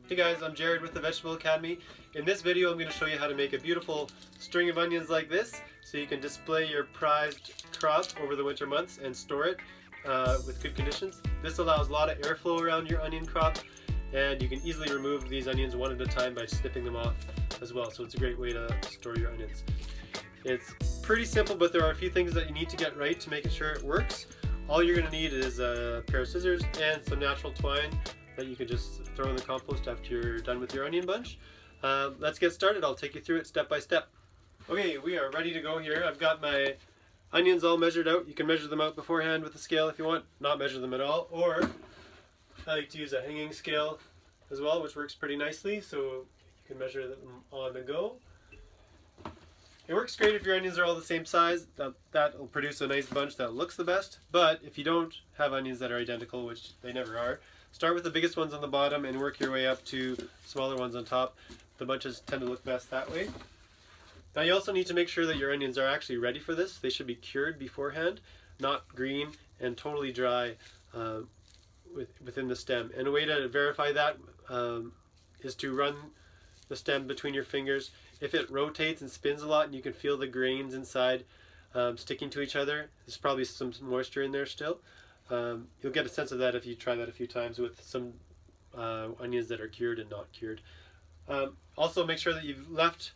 Hey guys, I'm Jared with the Vegetable Academy. In this video I'm going to show you how to make a beautiful string of onions like this so you can display your prized crop over the winter months and store it with good conditions. This allows a lot of airflow around your onion crop, and you can easily remove these onions one at a time by snipping them off as well, so it's a great way to store your onions. It's pretty simple, but there are a few things that you need to get right to make sure it works. All you're going to need is a pair of scissors and some natural twine that you can just throw in the compost after you're done with your onion bunch. Let's get started. I'll take you through it step by step. Okay, we are ready to go here. I've got my onions all measured out. You can measure them out beforehand with a scale if you want, not measure them at all, or I like to use a hanging scale as well, which works pretty nicely, so you can measure them on the go. It works great if your onions are all the same size. That will produce a nice bunch that looks the best, but if you don't have onions that are identical, which they never are, start with the biggest ones on the bottom and work your way up to smaller ones on top. The bunches tend to look best that way. Now you also need to make sure that your onions are actually ready for this. They should be cured beforehand, not green and totally dry within the stem. And a way to verify that is to run the stem between your fingers. If it rotates and spins a lot and you can feel the grains inside sticking to each other, there's probably some moisture in there still. You'll get a sense of that if you try that a few times with some onions that are cured and not cured. Also make sure that you've left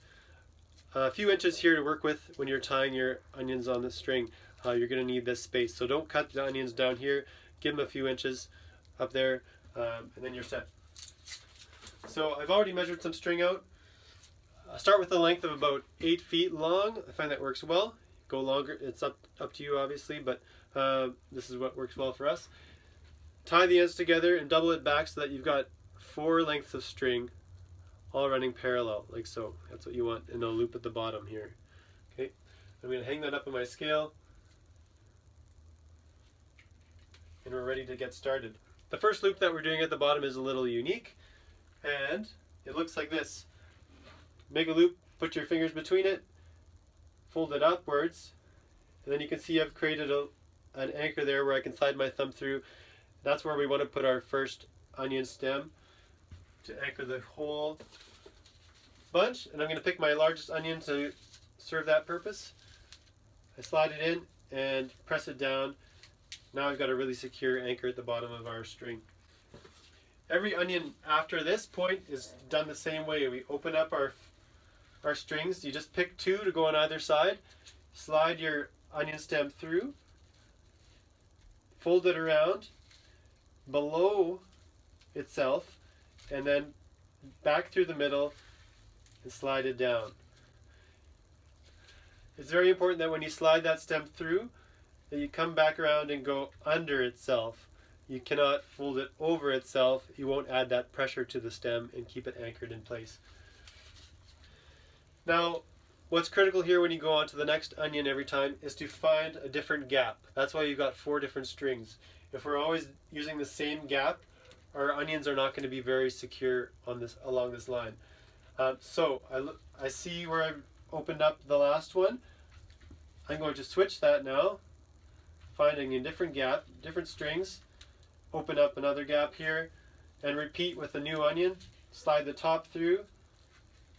a few inches here to work with when you're tying your onions on the string. You're going to need this space, so don't cut the onions down here. Give them a few inches up there, and then you're set. So I've already measured some string out. Start with a length of about 8 feet long. I find that works well. Go longer, it's up to you obviously, but this is what works well for us. Tie the ends together and double it back so that you've got 4 lengths of string all running parallel, like so. That's what you want, and a loop at the bottom here. Okay, I'm going to hang that up on my scale, and we're ready to get started. The first loop that we're doing at the bottom is a little unique, and it looks like this. Make a loop, put your fingers between it, fold it upwards, and then you can see I've created an anchor there where I can slide my thumb through. That's where we want to put our first onion stem to anchor the whole bunch. And I'm going to pick my largest onion to serve that purpose. I slide it in and press it down. Now I've got a really secure anchor at the bottom of our string. Every onion after this point is done the same way. We open up our strings. You just pick 2 to go on either side. Slide your onion stem through. Fold it around below itself, and then back through the middle and slide it down. It's very important that when you slide that stem through, that you come back around and go under itself. You cannot fold it over itself. You won't add that pressure to the stem and keep it anchored in place. Now, what's critical here when you go on to the next onion every time is to find a different gap. That's why you've got 4 different strings. If we're always using the same gap, our onions are not going to be very secure on along this line. So I see where I've opened up the last one. I'm going to switch that now, finding a different gap, different strings, open up another gap here, and repeat with a new onion. Slide the top through,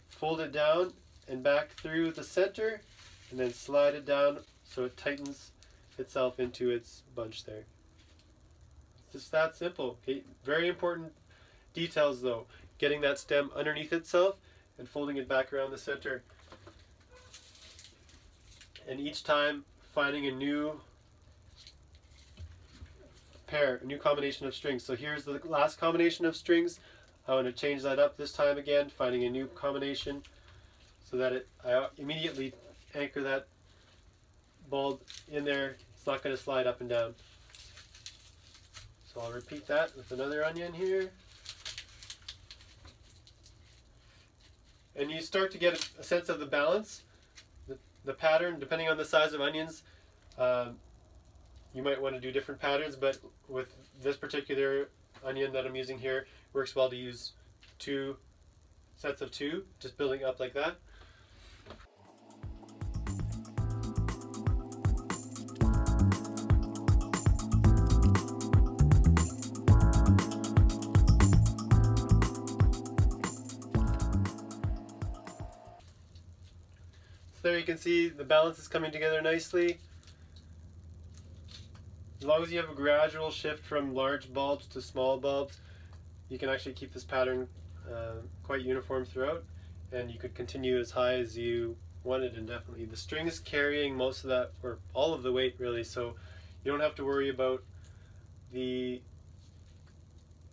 fold it down and back through the center, and then slide it down so it tightens itself into its bunch there. It's just that simple. Okay? Very important details though. Getting that stem underneath itself and folding it back around the center. And each time finding a new pair, a new combination of strings. So here's the last combination of strings. I want to change that up this time again, finding a new combination so that I immediately anchor that bulb in there. It's not going to slide up and down. So I'll repeat that with another onion here. And you start to get a sense of the balance, the pattern, depending on the size of onions. You might want to do different patterns, but with this particular onion that I'm using here, it works well to use 2 sets of 2, just building up like that. there you can see the balance is coming together nicely. As long as you have a gradual shift from large bulbs to small bulbs, you can actually keep this pattern quite uniform throughout, and you could continue as high as you wanted indefinitely. The string is carrying most of that, or all of the weight really, so you don't have to worry about the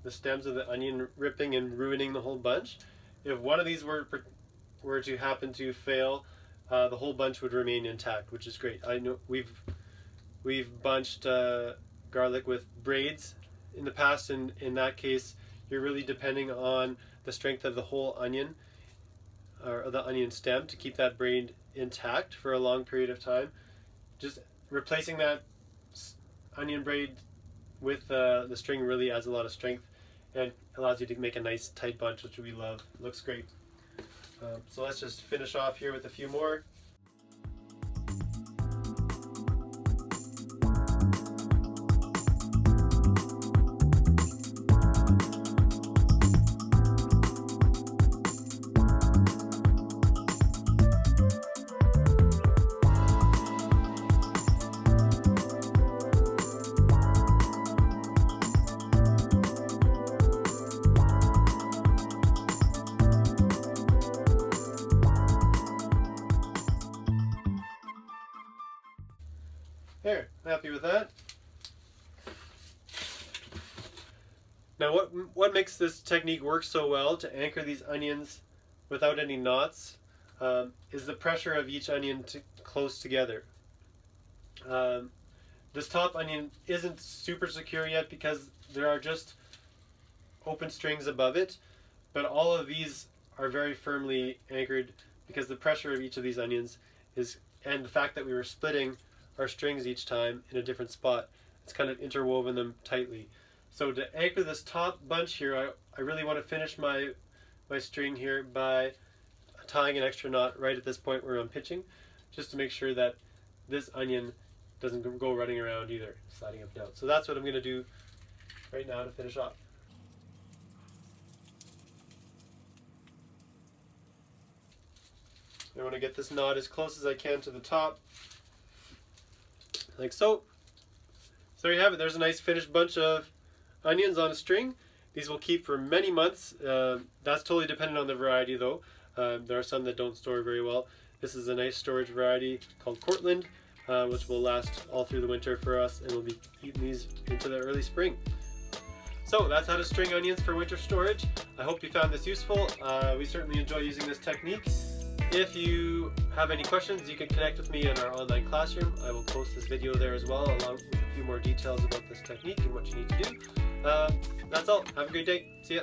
stems of the onion ripping and ruining the whole bunch. If one of these were to happen to fail, the whole bunch would remain intact, which is great. I know we've bunched garlic with braids in the past, and in that case you're really depending on the strength of the whole onion, or the onion stem, to keep that braid intact for a long period of time. Just replacing that onion braid with the string really adds a lot of strength and allows you to make a nice tight bunch, which we love. It looks great. So let's just finish off here with a few more. There, happy with that. Now what makes this technique work so well to anchor these onions without any knots is the pressure of each onion close together. This top onion isn't super secure yet because there are just open strings above it, but all of these are very firmly anchored because the pressure of each of these onions and the fact that we were splitting our strings each time in a different spot, it's kind of interwoven them tightly. So to anchor this top bunch here, I really want to finish my string here by tying an extra knot right at this point where I'm pitching, just to make sure that this onion doesn't go running around either, sliding up and down. So that's what I'm going to do right now to finish off. I want to get this knot as close as I can to the top, like so. So there you have it. There's a nice finished bunch of onions on a string. These will keep for many months. That's totally dependent on the variety though. There are some that don't store very well. This is a nice storage variety called Cortland, which will last all through the winter for us, and we'll be eating these into the early spring. So that's how to string onions for winter storage. I hope you found this useful. We certainly enjoy using this technique. If you have any questions, you can connect with me in our online classroom. I will post this video there as well, along with a few more details about this technique and what you need to do. That's all. Have a great day. See ya.